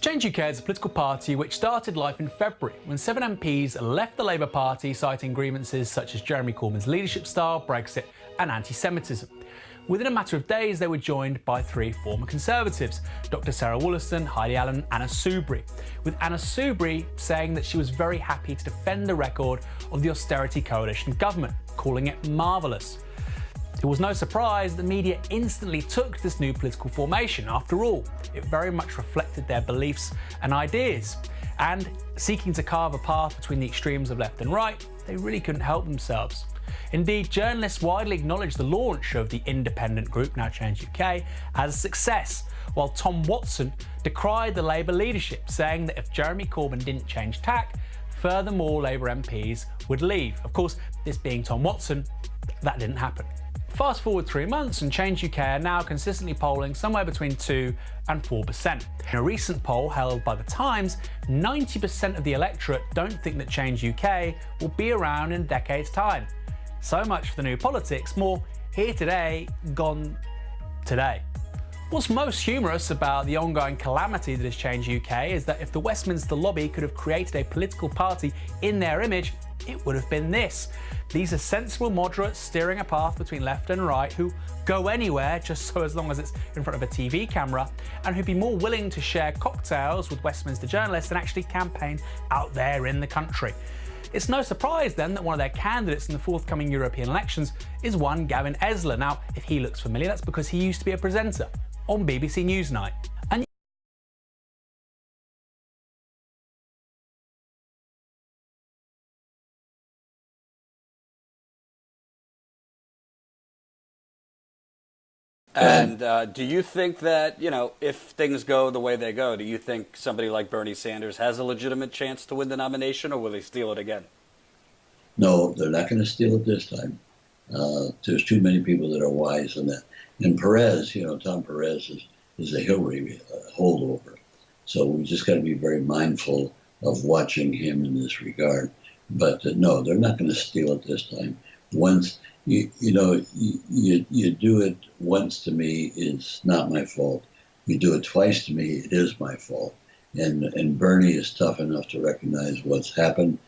Change UK is a political party which started life in February when 7 MPs left the Labour Party citing grievances such as Jeremy Corbyn's leadership style, Brexit and anti-Semitism. Within a matter of days, they were joined by 3 former Conservatives, Dr Sarah Wollaston, Heidi Allen and Anna Soubry, with Anna Soubry saying that she was very happy to defend the record of the austerity coalition government, calling it marvellous. It was no surprise the media instantly took this new political formation. After all, it very much reflected their beliefs and ideas. And seeking to carve a path between the extremes of left and right, they really couldn't help themselves. Indeed, journalists widely acknowledged the launch of the independent group, now Change UK, as a success, while Tom Watson decried the Labour leadership, saying that if Jeremy Corbyn didn't change tack, furthermore Labour MPs would leave. Of course, this being Tom Watson, that didn't happen. Fast forward 3 months and Change UK are now consistently polling somewhere between 2 and 4%. In a recent poll held by The Times, 90% of the electorate don't think that Change UK will be around in a decade's time. So much for the new politics, more here today, gone today. What's most humorous about the ongoing calamity that is Change UK is that if the Westminster lobby could have created a political party in their image, it would have been this. These are sensible moderates steering a path between left and right who go anywhere just so as long as it's in front of a TV camera, and who'd be more willing to share cocktails with Westminster journalists than actually campaign out there in the country. It's no surprise then that one of their candidates in the forthcoming European elections is one Gavin Esler. Now, if he looks familiar, that's because he used to be a presenter on BBC Newsnight. And do you think that, if things go the way they go, do you think somebody like Bernie Sanders has a legitimate chance to win the nomination, or will they steal it again? No, they're not going to steal it this time. There's too many people that are wise in that. And Perez, Tom Perez is a Hillary holdover. So we just got to be very mindful of watching him in this regard. But no, they're not going to steal it this time. Once you do it once to me, it's not my fault. You do it twice to me, it is my fault. And Bernie is tough enough to recognize what's happened.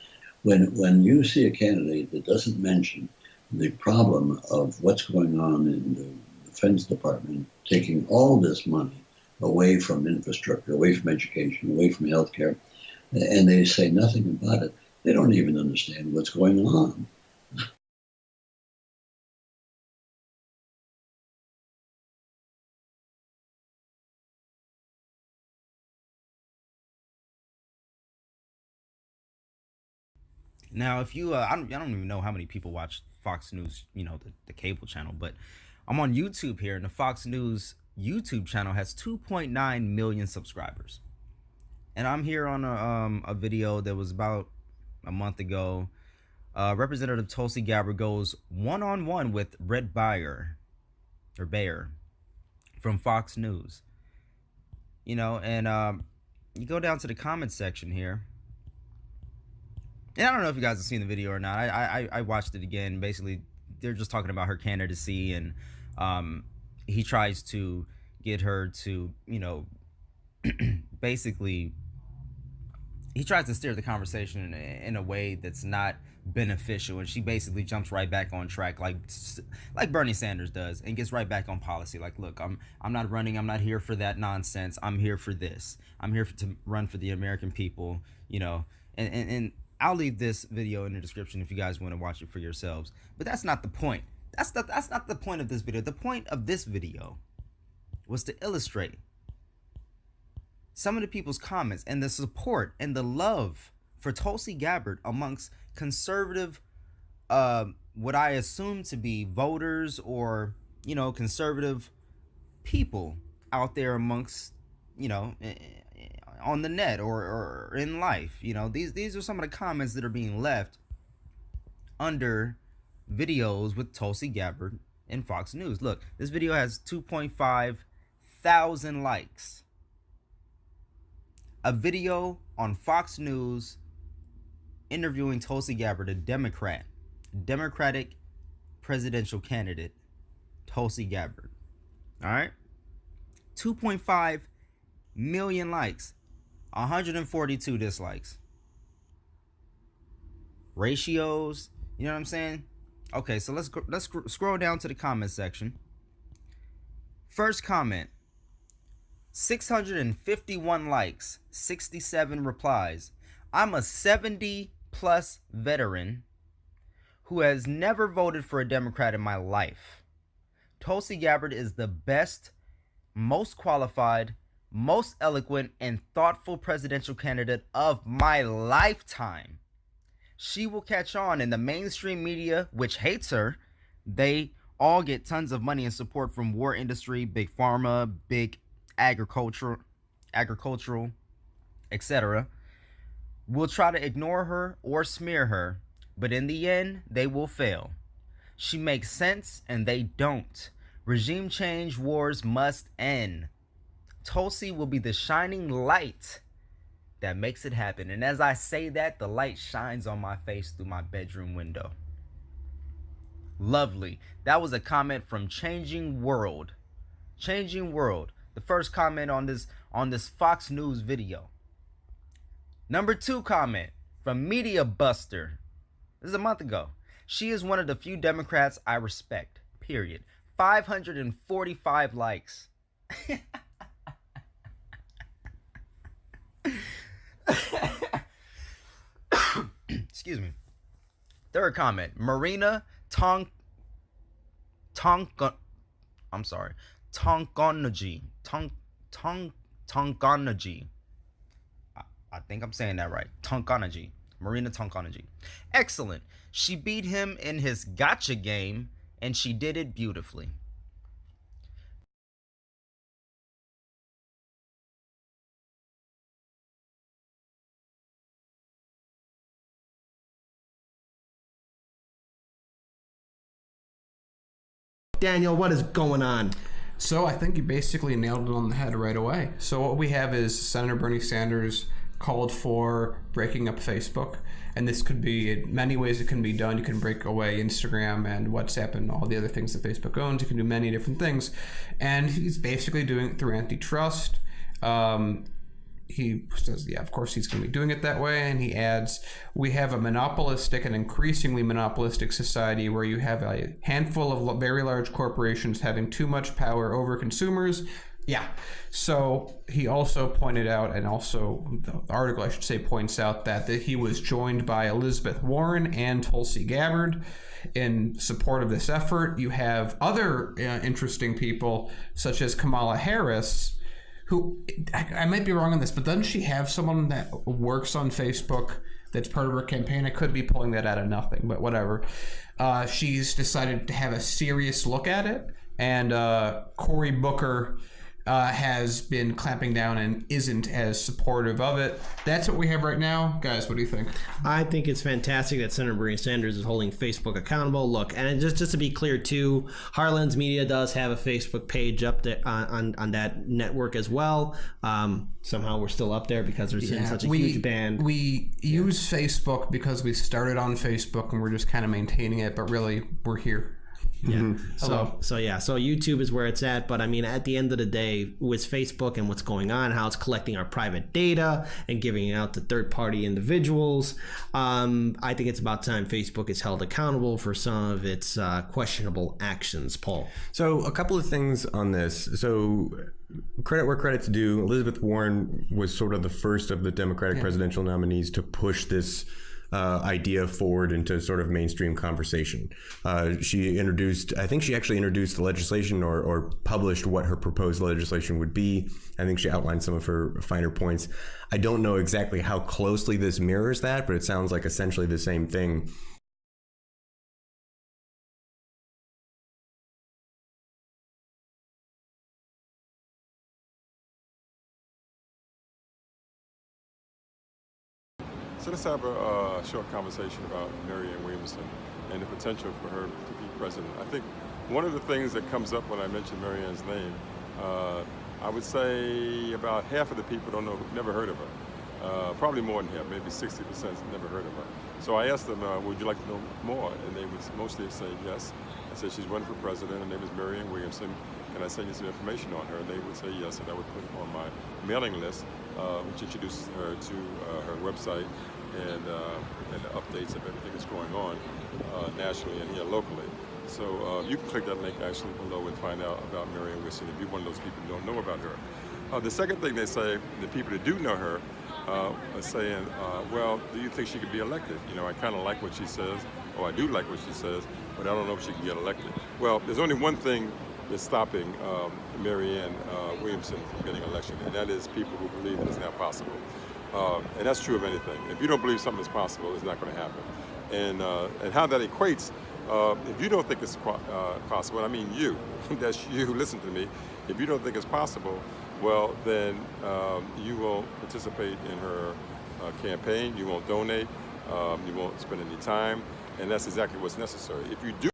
When you see a candidate that doesn't mention the problem of what's going on in the Defense Department, taking all this money away from infrastructure, away from education, away from healthcare, and they say nothing about it, they don't even understand what's going on. Now, if you, I don't even know how many people watch Fox News, the cable channel, but I'm on YouTube here, and the Fox News YouTube channel has 2.9 million subscribers. And I'm here on a video that was about a month ago. Representative Tulsi Gabbard goes one-on-one with Bret Baier from Fox News. And you go down to the comments section here. And I don't know if you guys have seen the video or not. I watched it again. Basically, they're just talking about her candidacy, and he tries to get her to, basically, he tries to steer the conversation in a way that's not beneficial, and she basically jumps right back on track, like Bernie Sanders does, and gets right back on policy. Like, look, I'm not running. I'm not here for that nonsense. I'm here for this. I'm here to run for the American people. And I'll leave this video in the description if you guys want to watch it for yourselves. But that's not the point. That's not the point of this video. The point of this video was to illustrate some of the people's comments and the support and the love for Tulsi Gabbard amongst conservative, what I assume to be voters or, conservative people out there amongst, on the net or in life. These are some of the comments that are being left under videos with Tulsi Gabbard and Fox News. Look, this video has 2.5 thousand likes. A video on Fox News interviewing Tulsi Gabbard, a Democratic presidential candidate, Tulsi Gabbard. All right, 2.5 million likes. 142 dislikes. Ratios, you know what I'm saying? Okay, so let's scroll down to the comment section. First comment, 651 likes, 67 replies. I'm a 70-plus veteran who has never voted for a Democrat in my life. Tulsi Gabbard is the best, most qualified, most eloquent, and thoughtful presidential candidate of my lifetime. She will catch on, in the mainstream media, which hates her. They all get tons of money and support from war industry, big pharma, big agricultural, etc. Will try to ignore her or smear her, but in the end, they will fail. She makes sense and they don't. Regime change wars must end. Tulsi will be the shining light that makes it happen. And as I say that, the light shines on my face through my bedroom window. Lovely. That was a comment from Changing World. Changing World. The first comment on this Fox News video. Number 2 comment from Media Buster. This is a month ago. She is one of the few Democrats I respect. Period. 545 likes. Excuse me. Third comment, Marina Tonkanaji. I think I'm saying that right. Tonkanaji. Marina Tonkanaji. Excellent. She beat him in his gotcha game, and she did it beautifully. Daniel, what is going on? So I think you basically nailed it on the head right away. So what we have is Senator Bernie Sanders called for breaking up Facebook. And this could be, in many ways it can be done. You can break away Instagram and WhatsApp and all the other things that Facebook owns. You can do many different things. And he's basically doing it through antitrust. He says, yeah, of course he's going to be doing it that way. And he adds, we have a monopolistic and increasingly monopolistic society where you have a handful of very large corporations having too much power over consumers. Yeah. So he also pointed out, and also the article, I should say, points out that he was joined by Elizabeth Warren and Tulsi Gabbard in support of this effort. You have other interesting people, such as Kamala Harris, who, I might be wrong on this, but doesn't she have someone that works on Facebook that's part of her campaign? I could be pulling that out of nothing, but whatever. She's decided to have a serious look at it, and Cory Booker has been clamping down and isn't as supportive of it. That's what we have right now. Guys, what do you think? I think it's fantastic that Senator Bernie Sanders is holding Facebook accountable. Look, and just to be clear too, Harlan's Media does have a Facebook page up there on that network as well. Somehow we're still up there because there's been such a huge ban. We use Facebook because we started on Facebook and we're just kind of maintaining it, but really we're here. Yeah. Mm-hmm. So YouTube is where it's at. But I mean, at the end of the day, with Facebook and what's going on, how it's collecting our private data and giving it out to third-party individuals, I think it's about time Facebook is held accountable for some of its questionable actions. Paul. So a couple of things on this. So credit where credit's due. Elizabeth Warren was sort of the first of the Democratic presidential nominees to push this idea forward into sort of mainstream conversation. She introduced, I think she actually introduced the legislation or published what her proposed legislation would be. I think she outlined some of her finer points. I don't know exactly how closely this mirrors that, but it sounds like essentially the same thing. So let's have a short conversation about Marianne Williamson and the potential for her to be president. I think one of the things that comes up when I mention Marianne's name, I would say about half of the people don't know, never heard of her. Probably more than half, maybe 60% never heard of her. So I asked them, would you like to know more? And they would mostly say yes. I said, she's running for president. Her name is Marianne Williamson. Can I send you some information on her? And they would say yes, and I would put it on my mailing list. which introduces her to her website and the updates of everything that's going on nationally and here locally. So you can click that link actually below and find out about Marianne Williamson if you're one of those people who don't know about her. The second thing they say, the people that do know her are saying, well, do you think she could be elected? You know, I kind of like what she says, or I do like what she says, but I don't know if she can get elected. Well, there's only one thing that's stopping Marianne Williamson from getting elected, and that is people who believe it is not possible. And that's true of anything. If you don't believe something is possible, it's not going to happen. And how that equates, if you don't think it's possible, and I mean you, that's you who listen to me, if you don't think it's possible, well, then you won't participate in her campaign, you won't donate, you won't spend any time, and that's exactly what's necessary. If you do